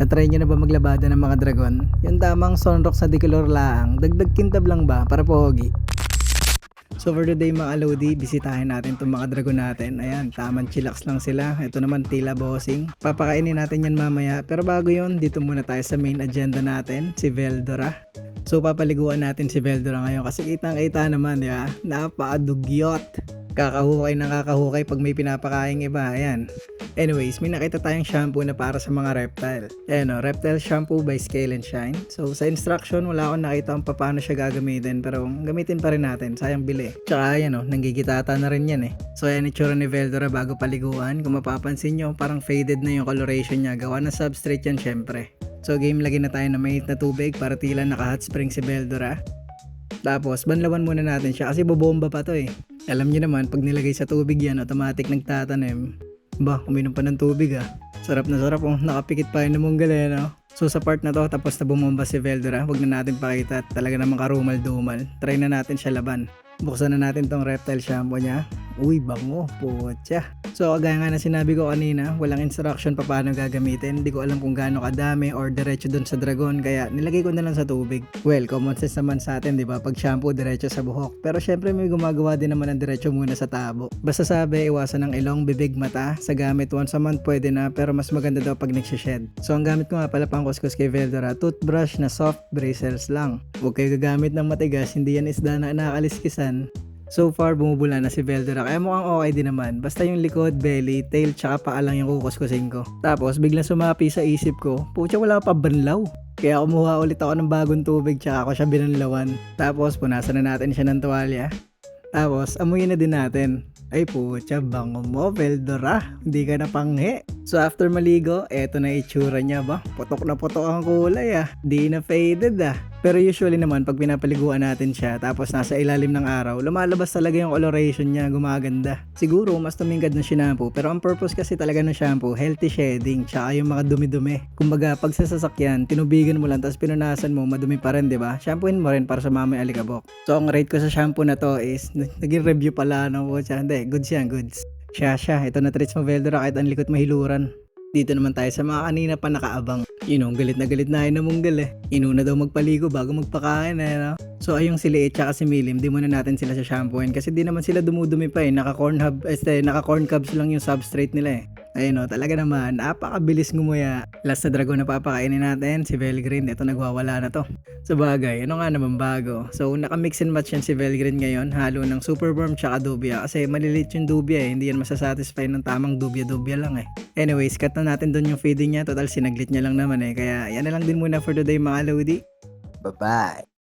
Na-try nyo na ba maglabada ng mga dragon? Yung tamang sunrock sa decolor laang, dagdag kintab lang ba para pogi? So for today mga Lodi, bisitahin natin itong mga dragon natin. Ayan, tamang chillax lang sila. Ito naman tila bossing. Papakainin natin yan mamaya. Pero bago yun, dito muna tayo sa main agenda natin, si Veldora. So papaliguan natin si Veldora ngayon kasi kitang-kita naman, di ba? Napakadugyot. Kakahukay ng kakahukay pag may pinapakaing iba. Ayan. Anyways, may nakita tayong shampoo na para sa mga reptile. Ayan o, reptile shampoo by Scale and Shine. So sa instruction, wala akong nakita kung paano siya gagamitin. Pero gamitin pa rin natin, sayang bili. Tsaka ayan o, nanggigitata na rin yan eh. So ayan itsura ni Veldora bago paliguan. Kung mapapansin nyo, parang faded na yung coloration niya. Gawa ng substrate yan syempre. So game, lagi na tayo na mainit na tubig para tila naka hot spring si Veldora. Tapos banlawan muna natin siya kasi bobomba pa to eh. Alam niyo naman pag nilagay sa tubig yan, automatic nagtatanim. Ba, uminom pa ng tubig ah. Sarap na sarap oh, nakapikit pa yun ng munggal eh no? So sa part na to, tapos na bumomba si Veldora, huwag na natin pakita at talaga namang karumal-dumal. Try na natin siya laban. Buksan na natin tong reptile shampoo niya. Uy, bango, putya. So kagaya nga na sinabi ko kanina, walang instruction pa paano gagamitin. Hindi ko alam kung gaano kadami or diretso dun sa dragon, kaya nilagay ko na lang sa tubig. Well, common sense naman sa atin, di ba? Pag shampoo, diretso sa buhok. Pero syempre may gumagawa din naman ng diretso muna sa tabo. Basta sabi, iwasan ng ilong, bibig, mata. Sa gamit once a month pwede na, pero mas maganda daw pag nagsished. So ang gamit ko nga pala pang kuskus kay Veldora, toothbrush na soft bristles lang. Huwag kayo gagamit ng matigas, hindi yan isda na nakakaliskisan. So far, bumubula na si Veldora kaya mukhang okay din naman. Basta yung likod, belly, tail, tsaka paa lang yung kukuskusin ko. Tapos biglang sumapi sa isip ko, pucha wala pa banlaw. Kaya kumuha ulit ako ng bagong tubig tsaka ako siya binanlawan. Tapos punasan na natin siya ng tuwalya. Tapos amuyin na din natin. Ay pucha, bango mo Veldora, hindi ka na panghi. So after maligo, eto na itsura niya ba? Putok na putok ang kulay ah. Di na faded ah. Pero usually naman pag pinapaliguan natin siya tapos nasa ilalim ng araw, lumalabas talaga yung coloration niya, gumaganda. Siguro mas tumingkad ng shampoo, pero ang purpose kasi talaga ng shampoo, healthy shedding, tsaka yung mga dumi-dumi. Kumbaga pag sa sasakyan, tinubigan mo lang tapos pinunasan mo, madumi pa rin, 'di ba? Shampooin mo rin para sa mamay alikabok. So ang rate ko sa shampoo na to is, naging review pala no po siya. Hindi, goods yan, goods. Siya, ito na treats mo Veldora kahit ang likot mahiluran. Dito naman tayo sa mga kanina pa nakaabang. Galit na yun na munggal eh. Inuna daw magpaligo bago magpakain eh no? So ayong si Liit tsaka si Milim, di muna natin sila sa shampooin kasi di naman sila dumudumi pa eh. Naka-corn cobs lang yung substrate nila eh. Ayun o, talaga naman, napakabilis ngumuya. Last na dragon na papakainin natin, si Velgreen. Ito nagwawala na to. Sa bagay, ano nga naman bago? So naka-mix and match yan si Velgreen ngayon. Halo ng Superworm tsaka Dubia. Kasi malilit yung Dubia eh. Hindi yan masasatisfy ng tamang Dubia lang eh. Anyways, cut na natin doon yung feeding niya. Total sinaglit niya lang naman eh. Kaya yan na lang din muna for today mga Lodi. Bye-bye!